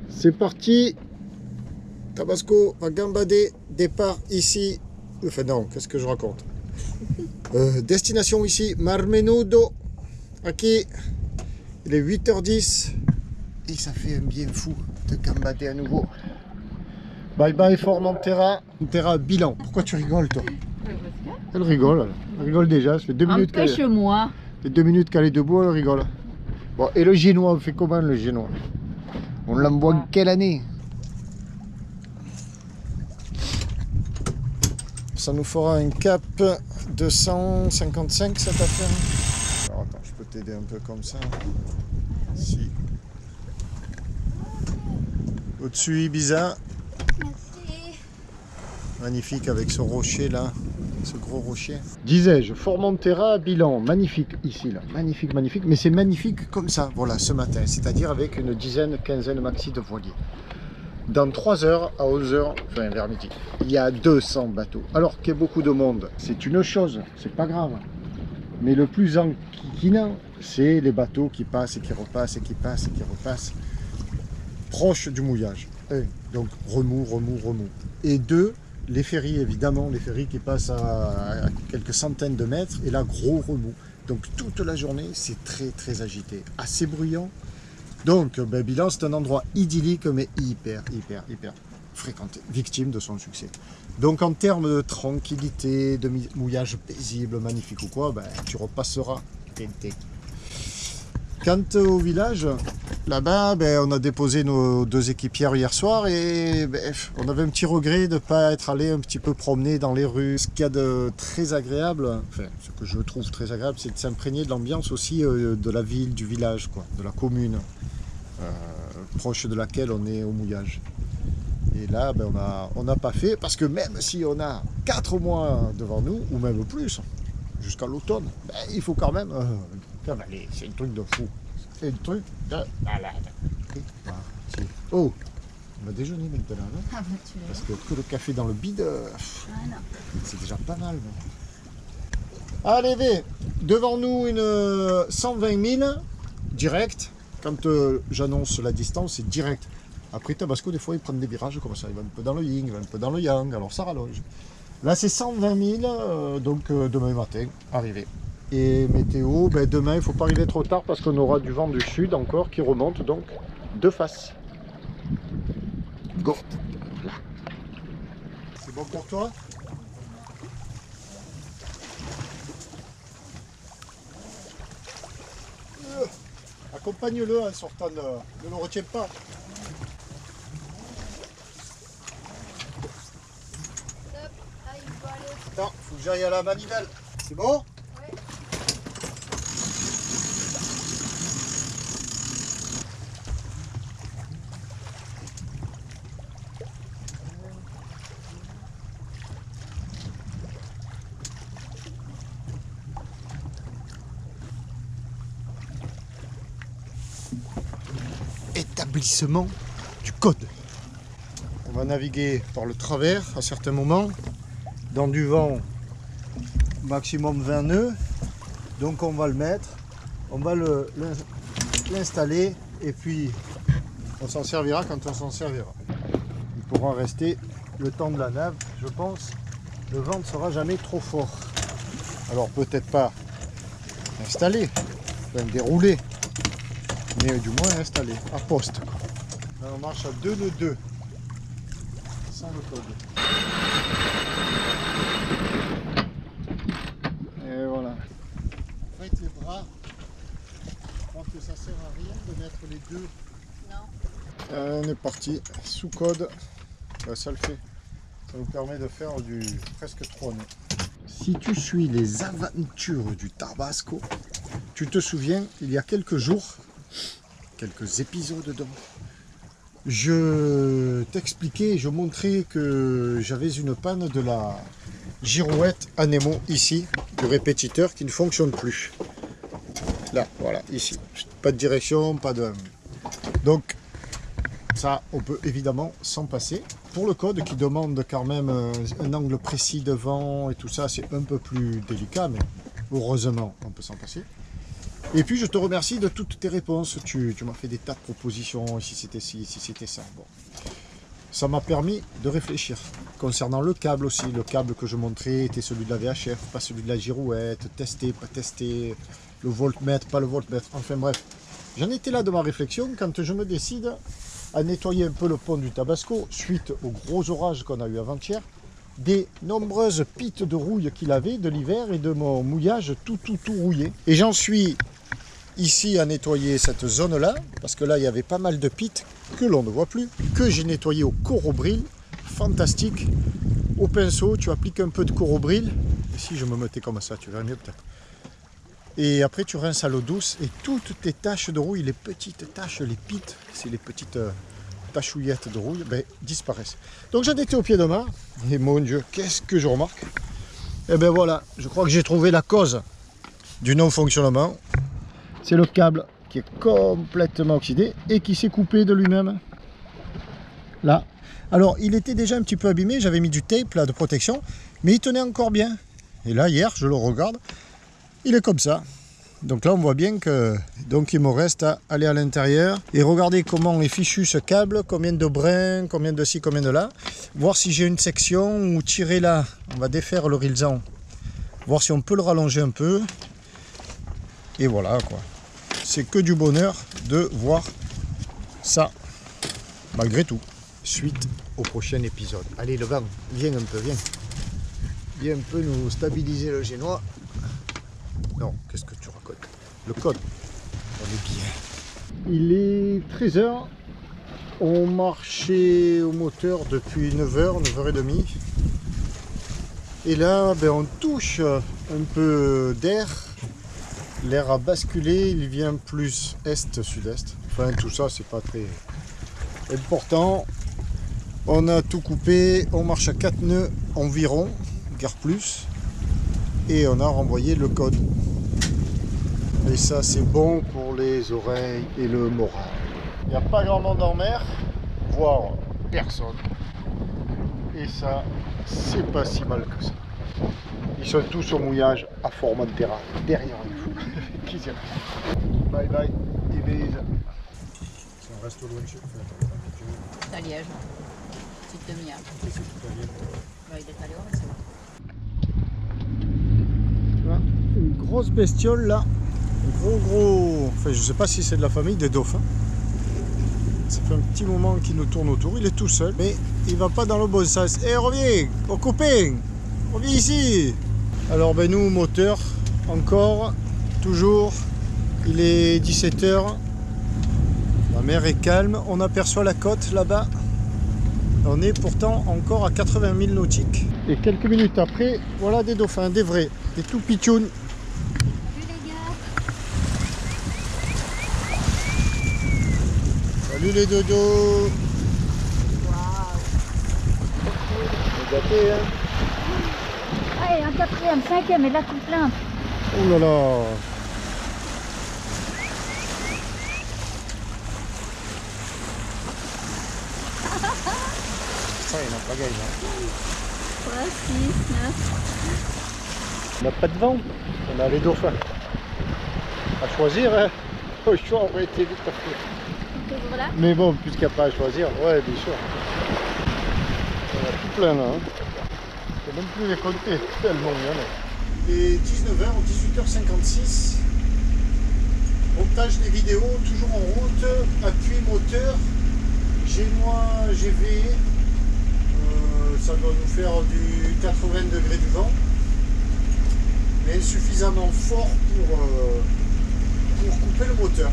C'est parti. Tabasco va gambader. Départ ici. Enfin non, qu'est-ce que je raconte? Destination ici, Mar Menudo. Ok. Il est 8h10. Et ça fait un bien fou de gambader à nouveau. Bye bye Formentera. Formentera bilan. Pourquoi tu rigoles toi? Elle rigole. Elle rigole déjà. Ça fait 2 minutes qu'elle est... Empêche-moi. Ça fait 2 minutes qu'elle est debout, elle rigole. Bon, et le génois, on fait comment le génois? On l'envoie en quelle année? Ça nous fera un cap 255 cette affaire. Alors attends, je peux t'aider un peu comme ça. Si. Au-dessus Ibiza. Merci. Magnifique avec ce rocher là. Ce gros rocher. Disais-je, Formentera, bilan, magnifique ici là, magnifique, magnifique, mais c'est magnifique comme ça, voilà, ce matin, c'est-à-dire avec une dizaine, quinzaine maxi de voiliers. Dans 3h à 11h, enfin vers midi, il y a 200 bateaux. Alors qu'il y a beaucoup de monde, c'est une chose, c'est pas grave. Mais le plus enquiquinant, c'est les bateaux qui passent et qui repassent et qui passent et qui repassent, proche du mouillage. Donc remous, remous, remous. Et deux, les ferries, évidemment, les ferries qui passent à quelques centaines de mètres, et là, gros remous. Donc toute la journée, c'est très très agité, assez bruyant. Donc, bilan, c'est un endroit idyllique, mais hyper fréquenté, victime de son succès. Donc en termes de tranquillité, de mouillage paisible, magnifique ou quoi, tu repasseras TNT. Quant au village, là-bas, on a déposé nos 2 équipières hier soir et on avait un petit regret de ne pas être allé un petit peu promener dans les rues. Ce qu'il y a de très agréable, enfin ce que je trouve très agréable, c'est de s'imprégner de l'ambiance aussi de la ville, du village, quoi, de la commune, proche de laquelle on est au mouillage. Et là, on n'a pas fait, parce que même si on a 4 mois devant nous, ou même plus, jusqu'à l'automne, il faut quand même... Allez, c'est un truc de fou. C'est un truc de malade. Oh, on va déjeuner maintenant, non? Ah bah tu Parce que le café dans le bide, voilà. c'est déjà pas mal. Allez, devant nous une 120 000, direct. Quand j'annonce la distance, c'est direct. Après Tabasco, des fois, ils prennent des virages comme ça. Ils vont un peu dans le yin, ils vont un peu dans le yang, alors ça rallonge. Là, c'est 120 000, donc demain matin, arrivé. Et météo, demain il ne faut pas arriver trop tard parce qu'on aura du vent du sud encore qui remonte, donc de face. Go. Là. C'est bon pour toi? Accompagne-le en sortant, ne le retiens pas. Attends, faut que j'aille à la manivelle. C'est bon? Établissement du code. On va naviguer par le travers à certains moments, dans du vent maximum 20 nœuds. Donc on va le mettre, on va l'installer et puis on s'en servira quand on s'en servira. Il pourra rester le temps de la nave, je pense. Le vent ne sera jamais trop fort. Alors peut-être pas installé, enfin déroulé, mais du moins installé, à poste. Là on marche à 2 nœuds 2, sans le code. Et voilà. Faites les bras, je pense que ça sert à rien de mettre les deux. Non. On est parti, sous code, ça le fait. Ça nous permet de faire du presque 3 nœuds. Si tu suis les aventures du Tabasco, tu te souviens, il y a quelques jours, quelques épisodes donc, je t'expliquais, je montrais que j'avais une panne de la girouette Anemo ici, du répétiteur qui ne fonctionne plus. Là, voilà, ici. Pas de direction, pas de... Donc, ça, on peut évidemment s'en passer. Pour le code qui demande quand même un angle précis de vent et tout ça, c'est un peu plus délicat, mais heureusement, on peut s'en passer. Et puis je te remercie de toutes tes réponses. Tu m'as fait des tas de propositions, si c'était ci, si c'était ça. Bon. Ça m'a permis de réfléchir. Concernant le câble aussi, le câble que je montrais était celui de la VHF, pas celui de la girouette, tester, pas tester, le voltmètre, pas le voltmètre, enfin bref. J'en étais là de ma réflexion quand je me décide à nettoyer un peu le pont du Tabasco, suite aux gros orages qu'on a eu avant-hier, des nombreuses pites de rouille qu'il avait de l'hiver et de mon mouillage tout rouillé. Et j'en suis ici à nettoyer cette zone-là, parce que là il y avait pas mal de pites que l'on ne voit plus, que j'ai nettoyé au Corobril, fantastique. Au pinceau, tu appliques un peu de Corobril, et si je me mettais comme ça, tu verrais mieux peut-être. Et après tu rinces à l'eau douce, et toutes tes taches de rouille, les petites taches, les pites, c'est les petites tachouillettes de rouille, ben, disparaissent. Donc j'en étais au pied de mare, et mon Dieu, qu'est-ce que je remarque? Et ben voilà, je crois que j'ai trouvé la cause du non-fonctionnement. C'est le câble qui est complètement oxydé et qui s'est coupé de lui-même. Là. Alors, il était déjà un petit peu abîmé, j'avais mis du tape là de protection, mais il tenait encore bien. Et là, hier, je le regarde, il est comme ça. Donc là, on voit bien que donc il me reste à aller à l'intérieur et regarder comment est fichu ce câble, combien de brins, combien de ci, combien de là. Voir si j'ai une section ou tirer là, on va défaire le rilsan. Voir si on peut le rallonger un peu. Et voilà quoi. C'est que du bonheur de voir ça, malgré tout. Suite au prochain épisode. Allez le vent, viens un peu, viens. Viens un peu nous stabiliser le génois. Non, qu'est-ce que tu racontes? Le code, on est bien. Il est 13h. On marchait au moteur depuis 9h, 9h30. Et là, ben, on touche un peu d'air. L'air a basculé, il vient plus est-sud-est. Enfin, tout ça, c'est pas très important. On a tout coupé, on marche à 4 nœuds environ, guère plus. Et on a renvoyé le code. Et ça, c'est bon pour les oreilles et le moral. Il n'y a pas grand monde en mer, voire personne. Et ça, c'est pas si mal que ça. Ils sont tous au mouillage à Formentera, derrière nous. Bye bye, Ibiza. On reste loin de chez vous. C'est à Liège. Petite demi-heure. Et c'est tout à Liège. Il est allé au restaurant. Voilà, une grosse bestiole là. Un gros. Enfin, je sais pas si c'est de la famille des dauphins. Ça fait un petit moment qu'il nous tourne autour. Il est tout seul, mais il va pas dans le bon sens. Eh, reviens, mon copain, reviens ici. Alors, ben nous, moteur, encore, toujours. Il est 17h. La mer est calme. On aperçoit la côte là-bas. On est pourtant encore à 80 000 nautiques. Et quelques minutes après, voilà des dauphins, des vrais, des tout pitchouns. Salut les dodos. Waouh. On est gâtés, hein. Allez, un quatrième, cinquième et là tout plein. Oh là là. Ça, il n'y en a pas gagné. 3, 6, 9. On n'a pas de vent, on a les dauphins. À choisir, hein. Au choix, on aurait été vite parti. Toujours là. Mais bon, puisqu'il n'y a pas à choisir, ouais, bien sûr. On a tout plein là. Hein. Je ne peux même plus les compter, tellement il y en a. Il est 19h, 18h56. Montage des vidéos, toujours en route. Appui moteur, génois GV. Ça doit nous faire du 80 degrés du vent. Mais suffisamment fort pour couper le moteur.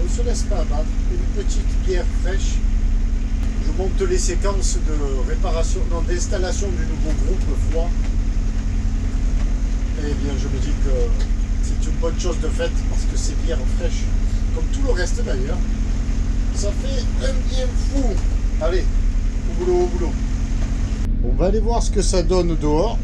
On ne se laisse pas abattre. Une petite bière fraîche. Je monte les séquences de réparation, d'installation du nouveau groupe froid. Et bien je me dis que c'est une bonne chose de faite parce que ces bières fraîches, comme tout le reste d'ailleurs, ça fait un bien fou. Allez, au boulot, au boulot. On va aller voir ce que ça donne dehors.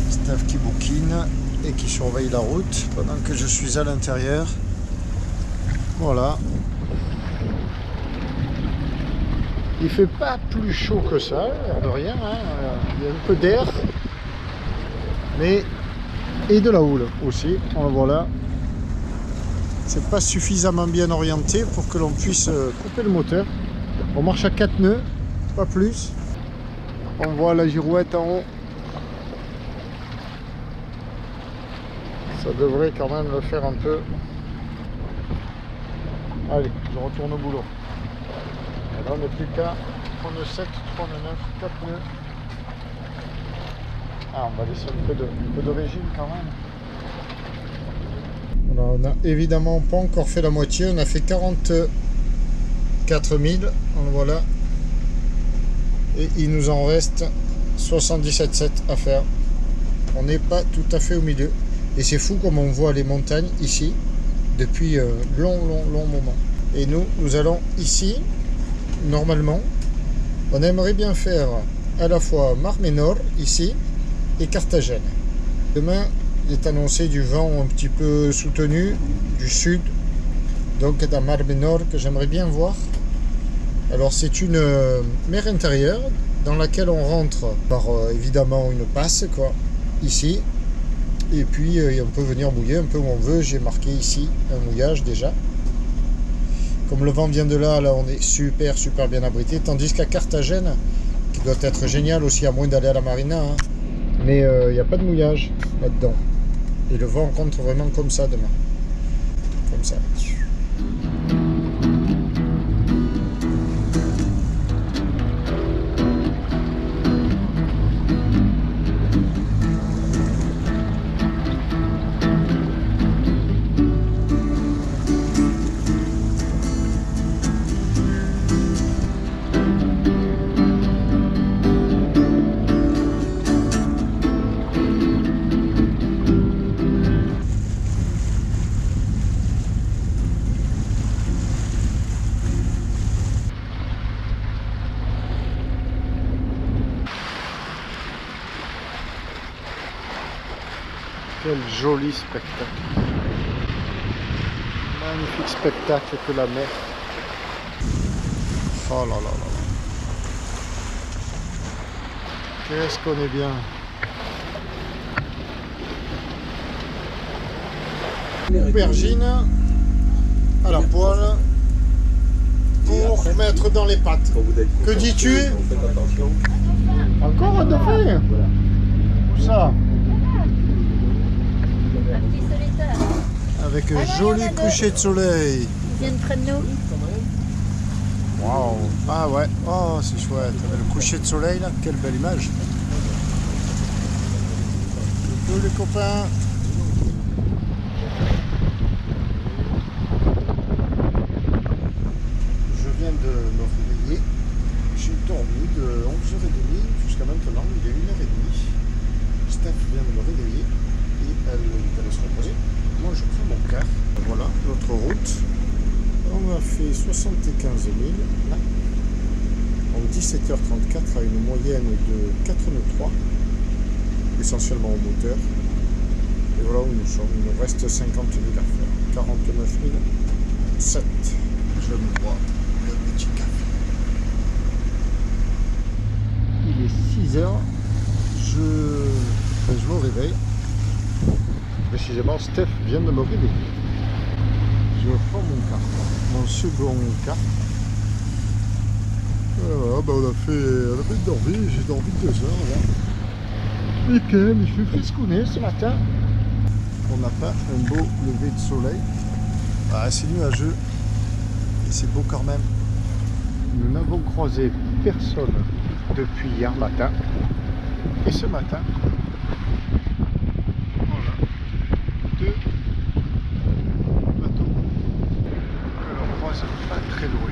Steph qui bouquine et qui surveille la route pendant que je suis à l'intérieur. Voilà. Il fait pas plus chaud que ça, l'air de rien, hein. Il y a un peu d'air, mais et de la houle aussi. Voilà, c'est pas suffisamment bien orienté pour que l'on puisse couper le moteur. On marche à 4 nœuds, pas plus. On voit la girouette en haut. Ça devrait quand même le faire un peu. Allez, je retourne au boulot. Et là, on n'est plus qu'à 37, 39, 4 nœuds. Ah, on va laisser un peu de régime quand même. Alors, on n'a évidemment pas encore fait la moitié. On a fait 44 000. Voilà. Et il nous en reste 77,7 à faire. On n'est pas tout à fait au milieu. Et c'est fou comme on voit les montagnes ici depuis long moment. Et nous allons ici, normalement, on aimerait bien faire à la fois Mar Menor ici et Carthagène. Demain, il est annoncé du vent un petit peu soutenu du sud, donc dans Mar Menor que j'aimerais bien voir. Alors c'est une mer intérieure dans laquelle on rentre par évidemment une passe quoi, ici. Et puis on peut venir mouiller un peu où on veut. J'ai marqué ici un mouillage déjà. Comme le vent vient de là, on est super bien abrité. Tandis qu'à Carthagène, qui doit être génial aussi à moins d'aller à la marina, hein, mais il n'y a pas de mouillage là-dedans. Et le vent rentre vraiment comme ça demain. Comme ça. Quel joli spectacle. Magnifique spectacle que la mer. Oh là là là là. Qu'est-ce qu'on est bien. Aubergine à la poêle pour mettre dans les pâtes. Que dis-tu? Encore un dauphin? Où ça? Avec un joli coucher de soleil. Ils viennent près de nous. Waouh. Ah ouais. Oh, c'est chouette. Le coucher de soleil là, quelle belle image. Coucou les copains. Je viens de me réveiller. J'ai dormi de 11h30 jusqu'à maintenant. Il est 1h30. Steph vient de me réveiller et elle est allée se reposer. Moi je fais mon quart. Voilà notre route. On a fait 75 000 là, en 17h34 à une moyenne de 4,3 essentiellement au moteur. Et voilà où nous sommes. Il nous reste 50 000 à faire. 49 007. Je me bois le petit café. Il est 6h. Je me réveille. Précisément, Steph vient de me réveiller. Je prends mon quart, mon second quart. Voilà, bah on a fait dormir, j'ai dormi 2 heures là. Et quand même, il fait frisconner ce matin. On n'a pas un beau lever de soleil. Ah, c'est nuageux. Et c'est beau quand même. Nous n'avons croisé personne depuis hier matin. Et ce matin, voilà, 2 bateaux que l'on croise pas très loin.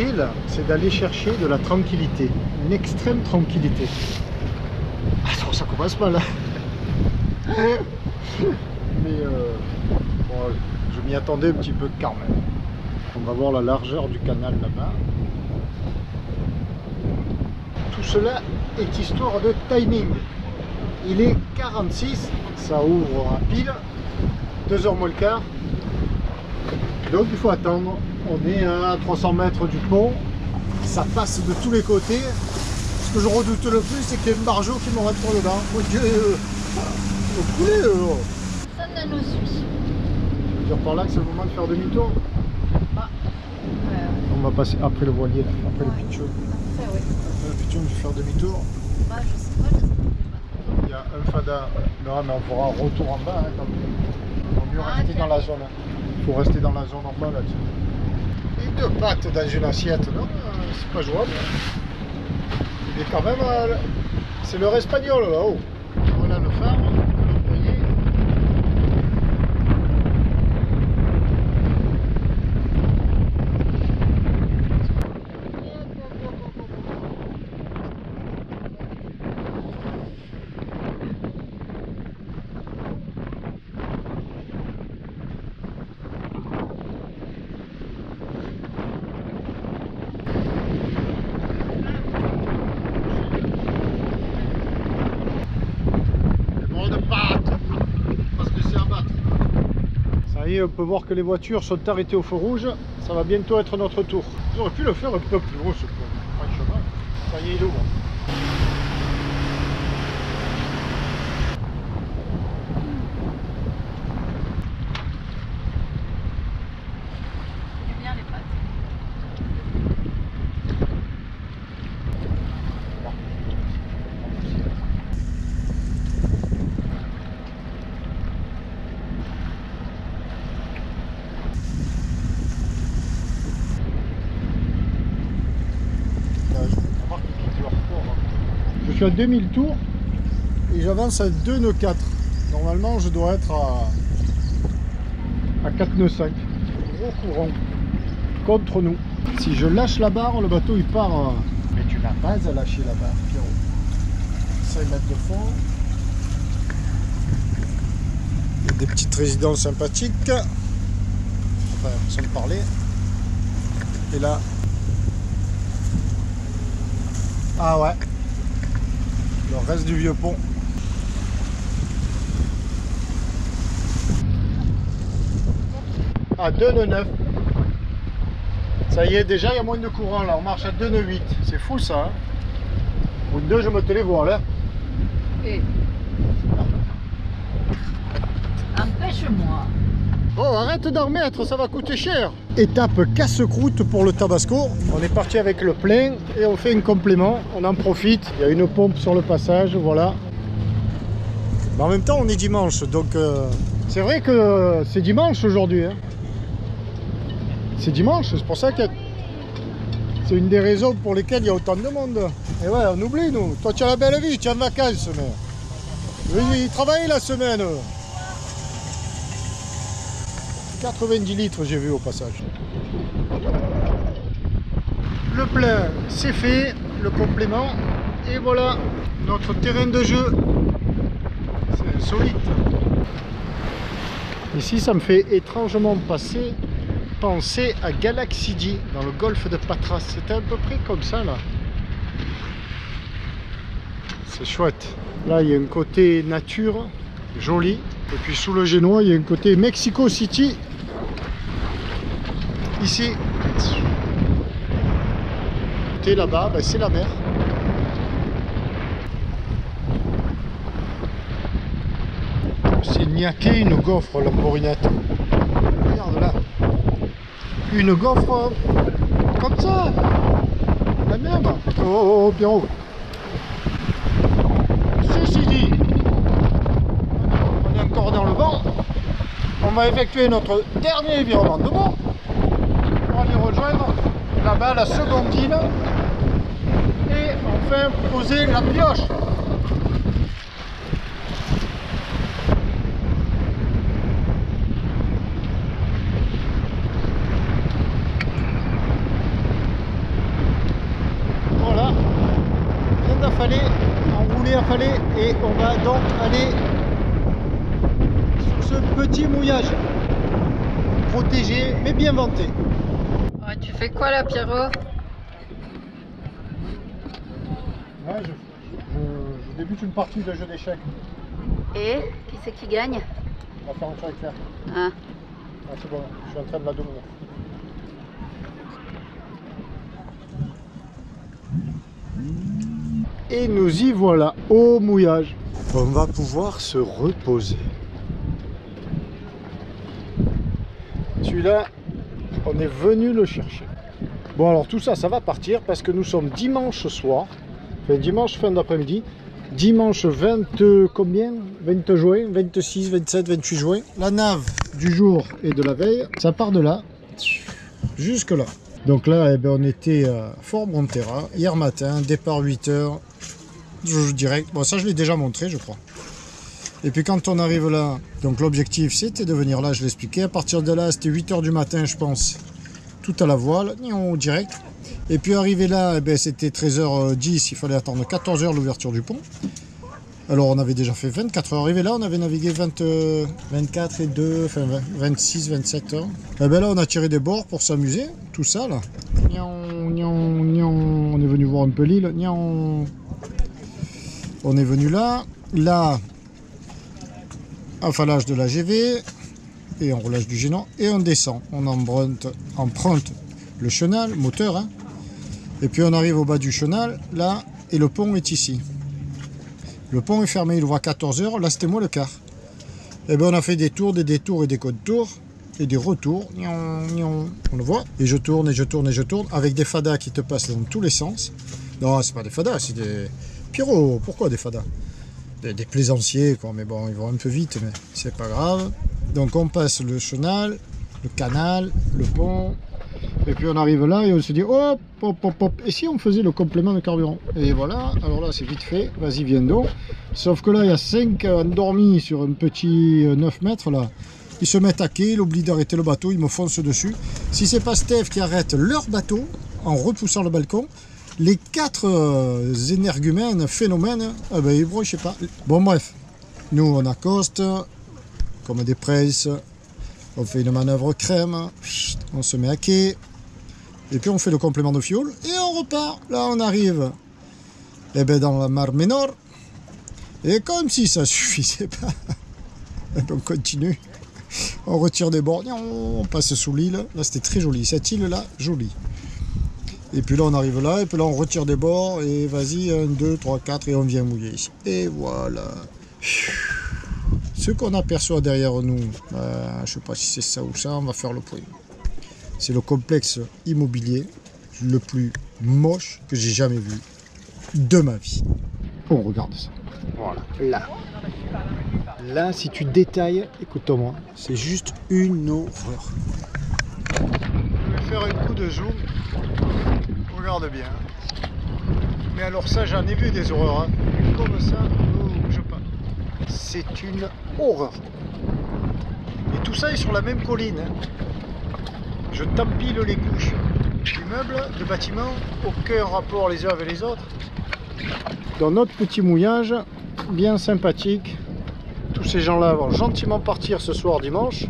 l'idée là, c'est d'aller chercher de la tranquillité, une extrême tranquillité. Attends, ça commence mal là. Mais bon, je m'y attendais un petit peu quand même. On va voir la largeur du canal là-bas. Tout cela est histoire de timing. Il est 46, ça ouvre à pile, 2h moins le quart. Donc il faut attendre. On est à 300 mètres du pont, ça passe de tous les côtés. Ce que je redoute le plus, c'est qu'il y ait un bargeot qui me rentre dedans. Mon Dieu, au poulet. Personne ne nous suit. Je veux dire par là que c'est le moment de faire demi-tour. On va passer après le voilier, après le pitchon. Après, oui. Après le pitchon, je vais faire demi-tour. Bah, je sais pas. Il y a un fada. Non, mais on fera un retour en bas. Hein, il vaut mieux rester dans la zone. Il faut rester dans la zone en bas là-dessus. Et 2 pâtes dans une assiette, non, c'est pas jouable. Il est quand même. C'est l'heure espagnole là-haut. Voilà le phare, le voilier. On peut voir que les voitures sont arrêtées au feu rouge. Ça va bientôt être notre tour. J'aurais pu le faire un peu plus haut ce pont. Franchement, ça y est, il ouvre. C'est bien les pattes. Je suis à 2000 tours et j'avance à 2 nœuds 4. Normalement, je dois être à 4 nœuds 5. Gros courant contre nous. Si je lâche la barre, le bateau il part. Mais tu n'as pas à lâcher la barre, Pierrot. 5 mètres de fond. Il y a des petites résidences sympathiques. Enfin, sans parler. Et là. Ah ouais. Le reste du vieux pont. À 2 nœuds 9. Ça y est, déjà il y a moins de courant là. On marche à 2 nœuds 8. C'est fou ça. Hein, ou 2, je me télévoile là. Et empêche-moi. Oh, arrête d'en remettre, ça va coûter cher. Étape casse-croûte pour le Tabasco. On est parti avec le plein et on fait un complément. On en profite. Il y a une pompe sur le passage, voilà. Mais en même temps, on est dimanche, donc c'est vrai que c'est dimanche aujourd'hui. Hein. C'est dimanche, c'est pour ça que c'est une des raisons pour lesquelles il y a autant de monde. Et ouais, on oublie nous. Toi, tu as la belle vie, tu es en vacances, mais oui, il travaille la semaine. 90 litres j'ai vu au passage. Le plein c'est fait, le complément, et voilà notre terrain de jeu. C'est insolite. Ici ça me fait étrangement penser à Galaxy D dans le golfe de Patras. C'était à peu près comme ça là. C'est chouette. Là il y a un côté nature, joli. Et puis sous le Génois il y a un côté Mexico City. Ici, là-bas, ben c'est la mer. C'est niaqué une gaufre, la Morinette. Regarde là. Une gaufre comme ça. La merde. Oh, Pierrot. Ceci dit, on est encore dans le vent. On va effectuer notre dernier virement de bord. Pour aller rejoindre là-bas la seconde île et enfin poser la pioche. affalé et on va donc aller sur ce petit mouillage protégé mais bien vanté. Ouais, tu fais quoi là, Pierrot? Ouais, je débute une partie de jeu d'échecs. Et qui c'est qui gagne? On va faire un tour avec Claire. Ah. Ah, c'est bon, je suis en train de la dominer. Et nous y voilà au mouillage. On va pouvoir se reposer. Celui-là, on est venu le chercher. Bon alors tout ça, ça va partir parce que nous sommes dimanche soir. Enfin dimanche fin d'après-midi. Dimanche 20 combien? 20 juin, 26, 27, 28 juin. La nave du jour et de la veille, ça part de là jusque là. Donc là, eh ben, on était à Formentera hier matin, départ 8 h, direct. Bon, ça je l'ai déjà montré, je crois. Et puis quand on arrive là, donc l'objectif c'était de venir là, je l'expliquais. À partir de là, c'était 8 h du matin, je pense, tout à la voile, direct. Et puis arrivé là, eh ben, c'était 13 h 10, il fallait attendre 14 h l'ouverture du pont. Alors on avait déjà fait 24 heures. Arrivé là, on avait navigué 24 et 2, enfin 26, 27 heures. Et ben là, on a tiré des bords pour s'amuser, tout ça là. On est venu voir un peu l'île. On est venu là, affalage de la GV et enroulage du gênant et on descend. On emprunte le chenal, moteur, hein. Et puis on arrive au bas du chenal, là, et le pont est ici. Le pont est fermé, il ouvre à 14 h, là c'était moi le quart. Et ben on a fait des tours, des détours et des contours, et des retours, on le voit, et je tourne, et je tourne, et je tourne, avec des fadas qui te passent dans tous les sens. Non, c'est pas des fadas, c'est des... Pierrot, pourquoi des fadas? Des plaisanciers, quoi, mais bon, ils vont un peu vite, mais c'est pas grave. Donc on passe le chenal, le canal, le pont, et puis on arrive là et on se dit hop, hop, hop, hop, et si on faisait le complément de carburant? Et voilà, alors là c'est vite fait, vas-y viens donc. Sauf que là il y a 5 endormis sur un petit 9 mètres là. Ils se mettent à quai, ils oublient d'arrêter le bateau, ils me foncent dessus. Si c'est pas Steph qui arrête leur bateau en repoussant le balcon, les 4 énergumènes, phénomènes, eh ben, bon, je sais pas. Bon bref, nous on accoste comme des presses, on fait une manœuvre crème, on se met à quai, et puis on fait le complément de fioul, et on repart. Là on arrive eh ben, dans la Mar Menor, et comme si ça suffisait pas, on continue, on retire des bords, on passe sous l'île, là c'était très joli, cette île là, jolie. Et puis là on arrive là, et puis là on retire des bords, et vas-y, 1, 2, 3, 4, et on vient mouiller ici. Et voilà. Ce qu'on aperçoit derrière nous, je ne sais pas si c'est ça ou ça, on va faire le point. C'est le complexe immobilier le plus moche que j'ai jamais vu de ma vie. On regarde ça. Voilà, là. Là, si tu détailles, écoute-moi, c'est juste une horreur. Je vais faire un coup de zoom. Regarde bien. Mais alors ça, j'en ai vu des horreurs. Hein. Comme ça, ne bouge pas. C'est une horreur. Et tout ça est sur la même colline. Hein. Je t'empile les couches d'immeubles, de bâtiments, aucun rapport les uns avec les autres. Dans notre petit mouillage, bien sympathique. Tous ces gens-là vont gentiment partir ce soir dimanche.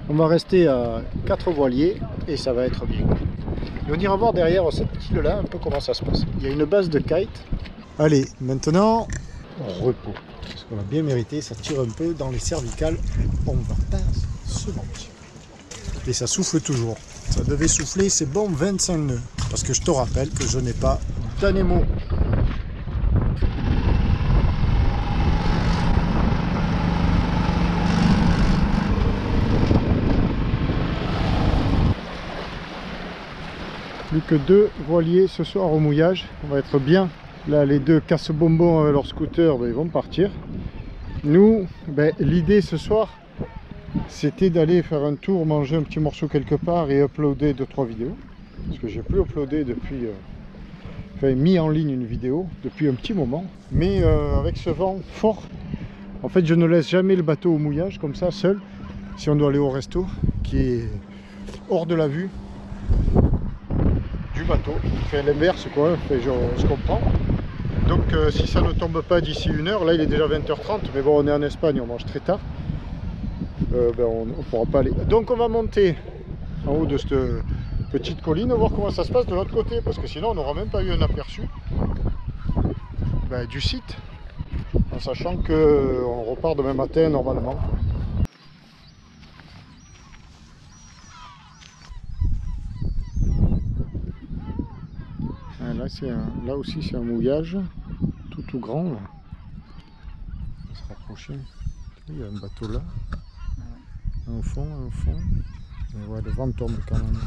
On va rester à 4 voiliers et ça va être bien. Et on ira voir derrière cette île-là un peu comment ça se passe. Il y a une base de kite. Allez, maintenant, repos. Parce qu'on a bien mérité, ça tire un peu dans les cervicales. On va pas se mentir. Et ça souffle toujours. Ça devait souffler, c'est bon, 25 nœuds. Parce que je te rappelle que je n'ai pas d'anémos. Plus que 2 voiliers ce soir au mouillage. On va être bien. Là, les 2 casse-bonbons avec leur scooter, ben, ils vont partir. Nous, ben, l'idée ce soir, c'était d'aller faire un tour, manger un petit morceau quelque part et uploader 2-3 vidéos. Parce que j'ai plus uploadé depuis... enfin, mis en ligne une vidéo depuis un petit moment. Mais avec ce vent fort, en fait, je ne laisse jamais le bateau au mouillage comme ça, seul. Si on doit aller au resto, qui est hors de la vue du bateau. Enfin, l'inverse, quoi. Enfin, je comprends. Donc si ça ne tombe pas d'ici 1 heure, là il est déjà 20h30, mais bon on est en Espagne, on mange très tard. On ne pourra pas aller. Donc on va monter en haut de cette petite colline, voir comment ça se passe de l'autre côté, parce que sinon on n'aura même pas eu un aperçu du site, en sachant qu'on repart demain matin normalement. Là aussi c'est un mouillage tout grand là. On va se rapprocher. Il y a un bateau là. Au fond. Et ouais, le vent tombe quand même.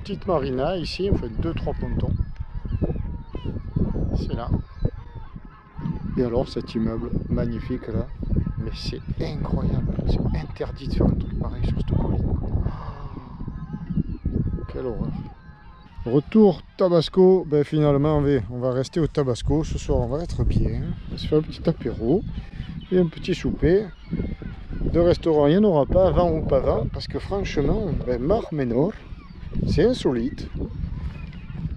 Petite marina ici, on fait 2-3 pontons. C'est là. Et alors cet immeuble magnifique là, mais c'est incroyable, c'est interdit de faire un truc pareil sur cette colline. Quelle horreur. Retour Tabasco, finalement on va rester au Tabasco, ce soir on va être bien, on va se faire un petit apéro et un petit souper. De restaurant il n'y en aura pas, vent ou pas vent, parce que franchement, Mar Menor, c'est insolite,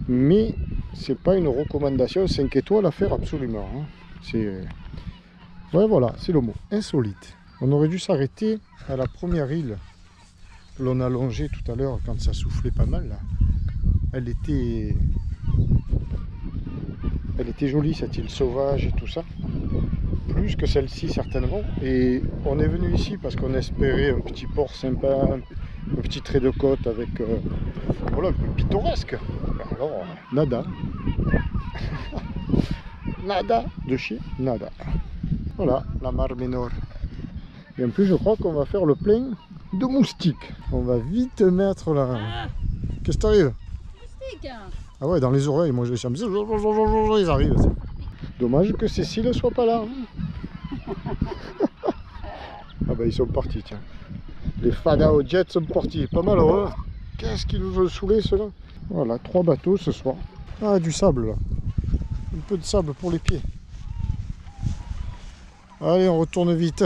mais c'est pas une recommandation 5 étoiles à faire absolument. Ouais, voilà, c'est le mot, insolite. On aurait dû s'arrêter à la première île que l'on a longée tout à l'heure quand ça soufflait pas mal là. Elle était jolie cette île sauvage et tout ça, plus que celle-ci certainement. Et on est venu ici parce qu'on espérait un petit port sympa, un petit trait de côte avec voilà, un peu pittoresque. Alors nada. Nada de chez nada. Voilà la Mar Menor. Et en plus je crois qu'on va faire le plein de moustiques. On va vite mettre là. Qu'est-ce qui t'arrive? Ah ouais, dans les oreilles, moi je les chante, ils arrivent. Dommage que Cécile ne soit pas là. Ah ils sont partis, tiens. Les Fada au jet sont partis, pas mal heureux. Qu'est-ce qu'ils nous ont saoulés ceux-là? Voilà, 3 bateaux ce soir. Ah, du sable là. Un peu de sable pour les pieds. Allez, on retourne vite.